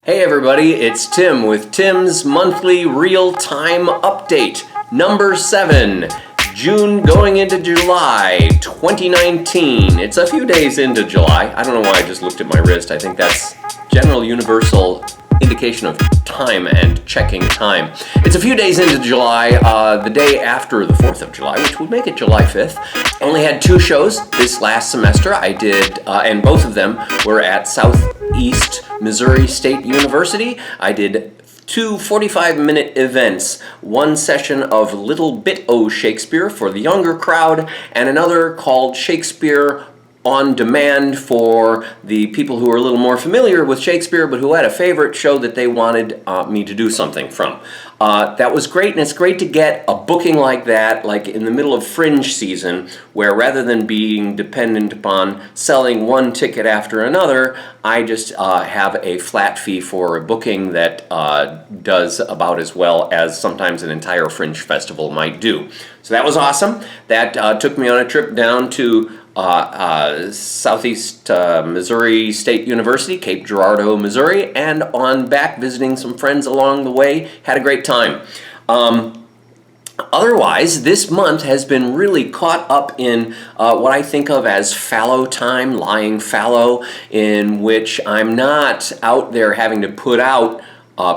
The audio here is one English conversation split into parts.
Hey everybody, it's Tim with Tim's Monthly Real-Time Update, number 7, June going into July 2019. It's a few days into July. I don't know why I just looked at my wrist. I think that's general universal indication of time and checking time. It's a few days into July, the day after the 4th of July, which would make it July 5th. Only had 2 shows this last semester. I did, and both of them were at Southeast Missouri State University. I did 2 45-minute events, one session of Little Bit O' Shakespeare for the younger crowd, and another called Shakespeare on Demand for the people who are a little more familiar with Shakespeare but who had a favorite show that they wanted me to do something from. That was great, and it's great to get a booking like that, like in the middle of Fringe season, where rather than being dependent upon selling one ticket after another, I just have a flat fee for a booking that does about as well as sometimes an entire Fringe festival might do. So that was awesome. That took me on a trip down to Southeast Missouri State University, Cape Girardeau, Missouri, and on back visiting some friends along the way. Had a great time. Otherwise, this month has been really caught up in what I think of as fallow time, lying fallow, in which I'm not out there having to put out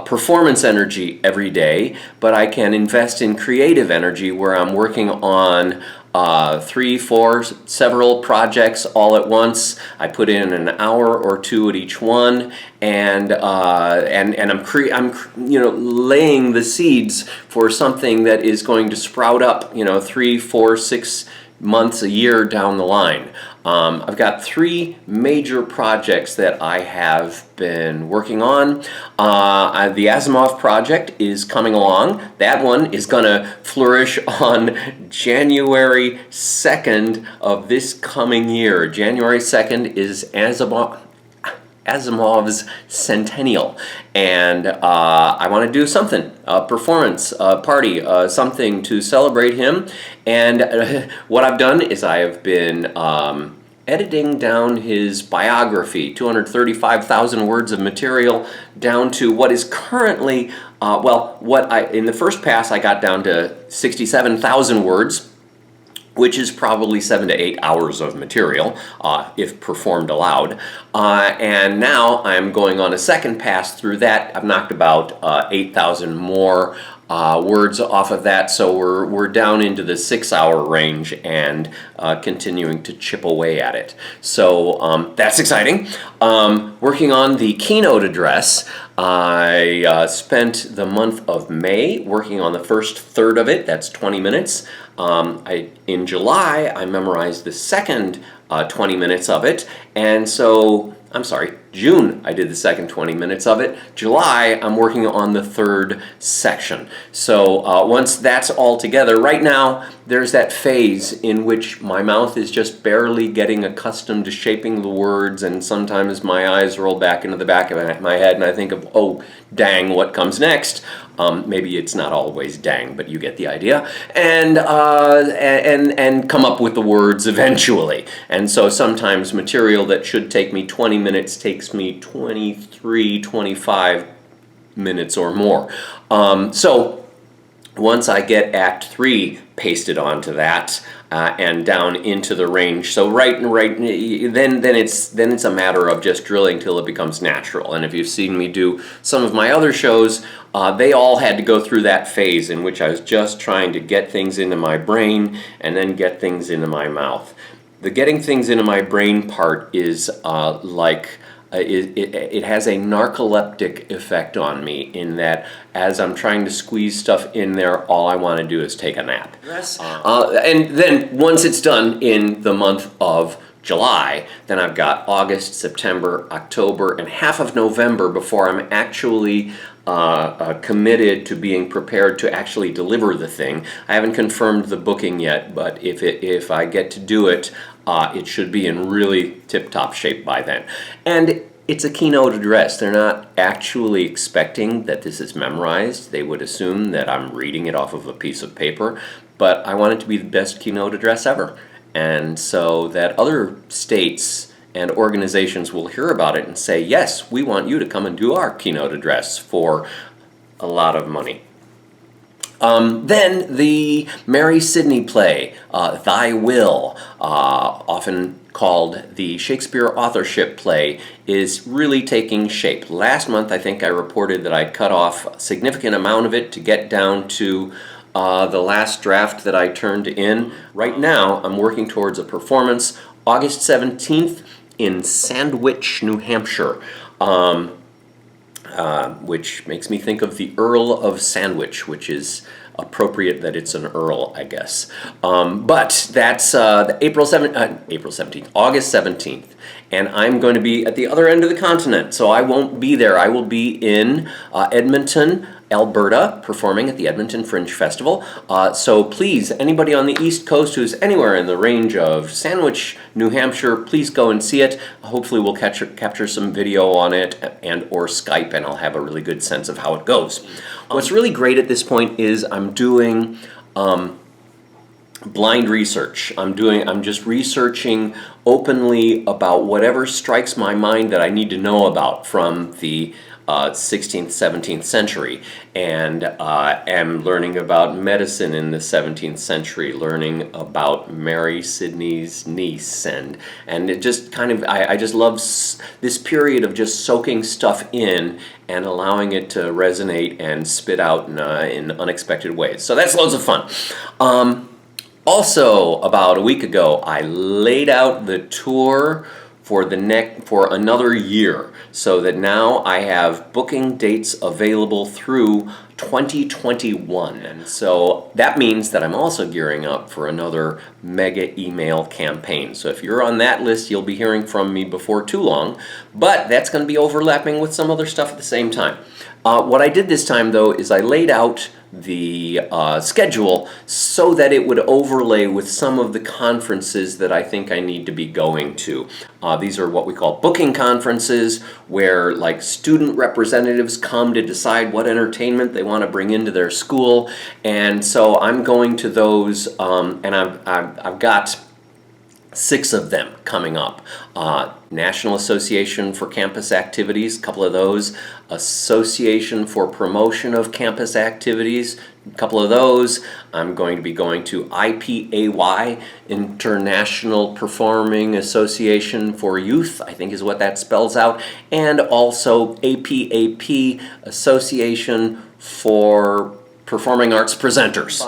performance energy every day, but I can invest in creative energy where I'm working on 3, 4, several projects all at once. I put in an hour or 2 at each one, and I'm laying the seeds for something that is going to sprout up 3, 4, 6 months, a year down the line. I've got 3 major projects that I have been working on. The Asimov project is coming along. That one is going to flourish on January 2nd of this coming year. January 2nd is Asimov's centennial, and I want to do something, a performance, a party, something to celebrate him. And what I've done is I have been editing down his biography, 235,000 words of material, down to what is currently, in the first pass I got down to 67,000 words, which is probably 7 to 8 hours of material, if performed aloud. And now I'm going on a second pass through that. I've knocked about 8,000 more words off of that, so we're down into the 6-hour range and continuing to chip away at it. So that's exciting. Working on the keynote address. I spent the month of May working on the first third of it. That's 20 minutes. In July, I memorized the second 20 minutes of it, and so, June, I did the second 20 minutes of it. July, I'm working on the third section. So once that's all together, right now, there's that phase in which my mouth is just barely getting accustomed to shaping the words, and sometimes my eyes roll back into the back of my head, and I think of, oh, dang, what comes next? Maybe it's not always dang, but you get the idea, and come up with the words eventually. And so sometimes material that should take me 20 minutes takes me 23, 25 minutes or more. So once I get Act 3 pasted onto that and down into the range, so then it's a matter of just drilling till it becomes natural. And if you've seen me do some of my other shows, they all had to go through that phase in which I was just trying to get things into my brain and then get things into my mouth. The getting things into my brain part is it has a narcoleptic effect on me, in that as I'm trying to squeeze stuff in there, all I want to do is take a nap. And then once it's done in the month of July, then I've got August, September, October, and half of November before I'm actually committed to being prepared to actually deliver the thing. I haven't confirmed the booking yet, but if I get to do it, it should be in really tip-top shape by then. And it's a keynote address. They're not actually expecting that this is memorized. They would assume that I'm reading it off of a piece of paper, but I want it to be the best keynote address ever. And so that other states and organizations will hear about it and say, yes, we want you to come and do our keynote address for a lot of money. Then the Mary Sidney play, Thy Will, often called the Shakespeare authorship play, is really taking shape. Last month, I think I reported that I'd cut off a significant amount of it to get down to the last draft that I turned in. Right now, I'm working towards a performance August 17th in Sandwich, New Hampshire. Which makes me think of the Earl of Sandwich, which is appropriate that it's an Earl, I guess. But that's August 17th. And I'm going to be at the other end of the continent, so I won't be there. I will be in Edmonton, Alberta, performing at the Edmonton Fringe Festival. So please, anybody on the East Coast who's anywhere in the range of Sandwich, New Hampshire, please go and see it. Hopefully we'll capture some video on it and or Skype, and I'll have a really good sense of how it goes. What's really great at this point is I'm doing blind research. I'm just researching openly about whatever strikes my mind that I need to know about from the 16th, 17th century, and am learning about medicine in the 17th century, learning about Mary Sidney's niece, and it just kind of, I just love this period of just soaking stuff in and allowing it to resonate and spit out in unexpected ways. So that's loads of fun. Also, about a week ago, I laid out the tour for another year, so that now I have booking dates available through 2021. And so that means that I'm also gearing up for another mega email campaign. So if you're on that list, you'll be hearing from me before too long, but that's going to be overlapping with some other stuff at the same time. What I did this time, though, is I laid out the schedule so that it would overlay with some of the conferences that I think I need to be going to. These are what we call booking conferences, where like student representatives come to decide what entertainment they want to bring into their school, and so I'm going to those, and I've got 6 of them coming up. National Association for Campus Activities, a couple of those. Association for Promotion of Campus Activities, a couple of those. I'm going to be going to IPAY, International Performing Association for Youth, I think is what that spells out, and also APAP, Association for Performing Arts Presenters.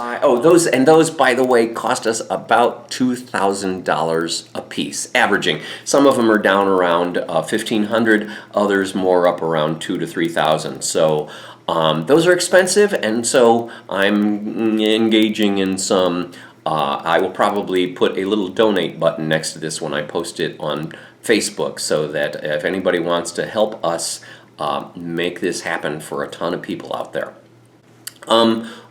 Those, by the way, cost us about $2,000 a piece, averaging. Some of them are down around $1,500, others more up around $2,000 to $3,000. So those are expensive, and so I'm engaging in some. I will probably put a little donate button next to this when I post it on Facebook, so that if anybody wants to help us make this happen for a ton of people out there.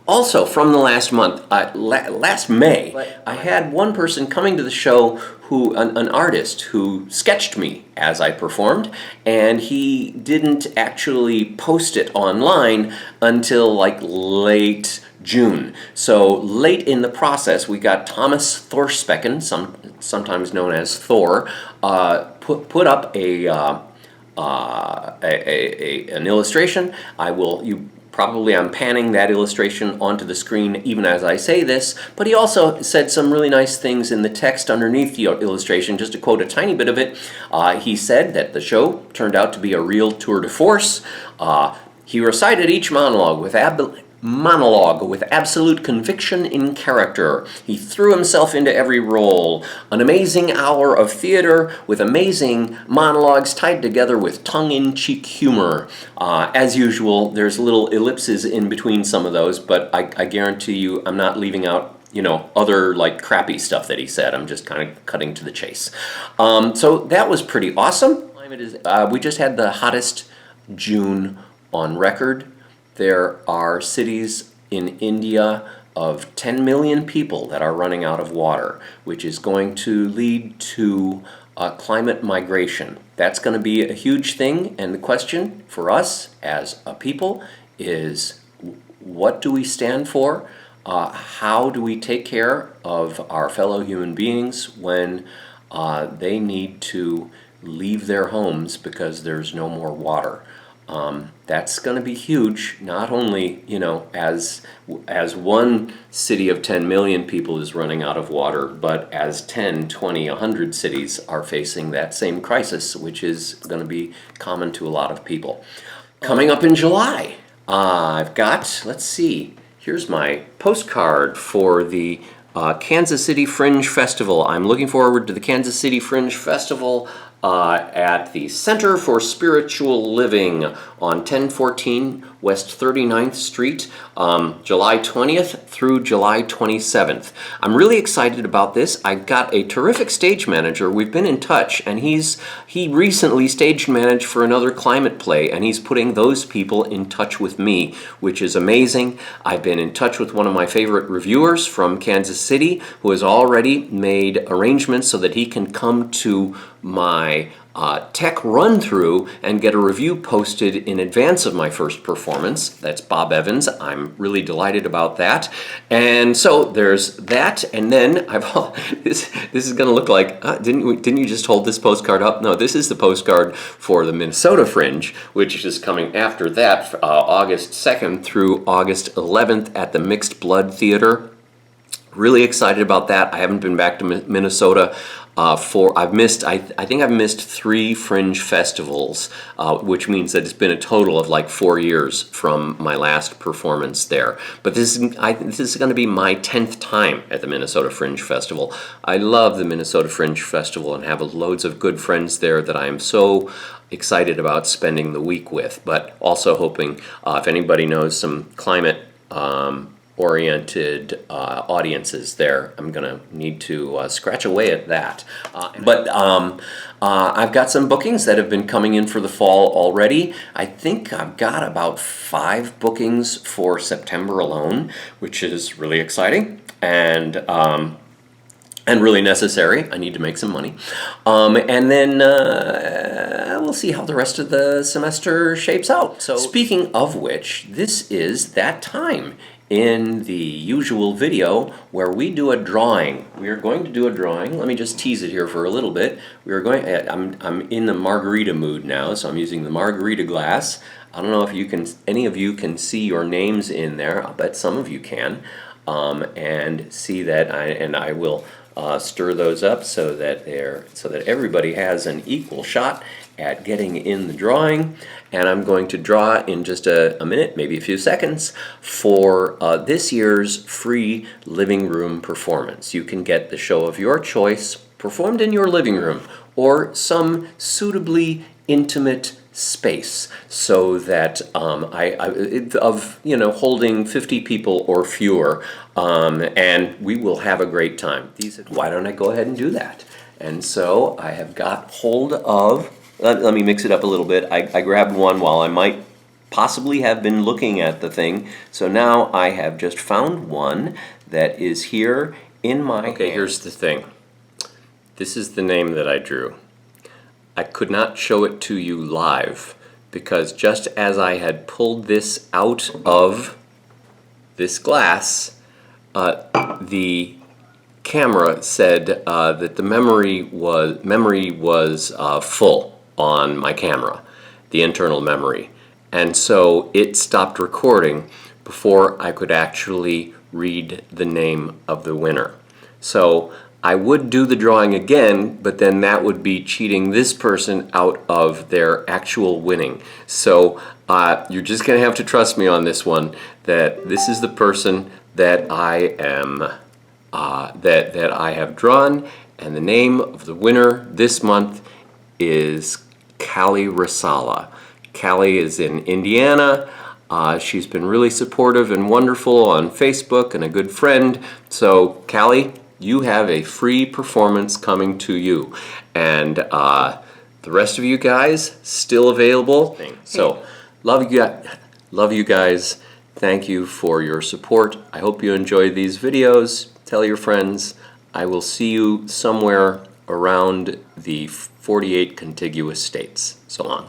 Also, from the last month, last May, I had one person coming to the show an artist who sketched me as I performed, and he didn't actually post it online until like late June. So late in the process, we got Thomas Thorspecken, sometimes known as Thor, put up an illustration. I'm panning that illustration onto the screen even as I say this, but he also said some really nice things in the text underneath the illustration. Just to quote a tiny bit of it, he said that the show turned out to be a real tour de force. He recited each monologue with absolute conviction in character. He threw himself into every role. An amazing hour of theater with amazing monologues tied together with tongue-in-cheek humor. As usual, there's little ellipses in between some of those, but I guarantee you I'm not leaving out other like crappy stuff that he said. I'm just kind of cutting to the chase. So that was pretty awesome. We just had the hottest June on record. There are cities in India of 10 million people that are running out of water, which is going to lead to climate migration. That's going to be a huge thing, and the question for us as a people is, what do we stand for? How do we take care of our fellow human beings when they need to leave their homes because there's no more water. That's going to be huge, not only, as one city of 10 million people is running out of water, but as 10, 20, 100 cities are facing that same crisis, which is going to be common to a lot of people. Coming up in July, I've got, let's see, here's my postcard for the Kansas City Fringe Festival. I'm looking forward to the Kansas City Fringe Festival at the Center for Spiritual Living on 1014 West 39th Street, July 20th through July 27th. I'm really excited about this. I've got a terrific stage manager. We've been in touch, and he recently stage managed for another climate play, and he's putting those people in touch with me, which is amazing. I've been in touch with one of my favorite reviewers from Kansas City who has already made arrangements so that he can come to my tech run-through and get a review posted in advance of my first performance. That's Bob Evans. I'm really delighted about that. And so there's that, and then this is going to look like, didn't you just hold this postcard up? No, this is the postcard for the Minnesota Fringe, which is coming after that, August 2nd through August 11th at the Mixed Blood Theater. Really excited about that. I haven't been back to Minnesota I think I've missed 3 Fringe festivals, which means that it's been a total of like 4 years from my last performance there. But this is going to be my 10th time at the Minnesota Fringe Festival. I love the Minnesota Fringe Festival and have loads of good friends there that I am so excited about spending the week with, but also hoping if anybody knows some climate oriented audiences there, I'm gonna need to scratch away at that. But I've got some bookings that have been coming in for the fall already. I think I've got about 5 bookings for September alone, which is really exciting and really necessary. I need to make some money. And then we'll see how the rest of the semester shapes out. So, speaking of which, this is that time in the usual video where we do a drawing. We are going to do a drawing. Let me just tease it here for a little bit. I'm in the margarita mood now, so I'm using the margarita glass. I don't know if any of you can see your names in there. I'll bet some of you can, and see that. I will stir those up so that everybody has an equal shot at getting in the drawing. And I'm going to draw in just a minute, maybe a few seconds, for this year's free living room performance. You can get the show of your choice performed in your living room or some suitably intimate space, so that holding 50 people or fewer, and we will have a great time. Why don't I go ahead and do that? And so I have got hold of. Let me mix it up a little bit. I grabbed one while I might possibly have been looking at the thing. So now I have just found one that is here in my hand. Here's the thing. This is the name that I drew. I could not show it to you live because just as I had pulled this out of this glass, the camera said that the memory was full on my camera, the internal memory, and so it stopped recording before I could actually read the name of the winner. So I would do the drawing again, but then that would be cheating this person out of their actual winning. So you're just gonna have to trust me on this one, that this is the person that I am that I have drawn, and the name of the winner this month is Callie Rasala. Callie is in Indiana. She's been really supportive and wonderful on Facebook and a good friend. So Callie, you have a free performance coming to you, and the rest of you guys still available. So love you guys. Thank you for your support. I hope you enjoy these videos. Tell your friends. I will see you somewhere around the 48 contiguous states. So long.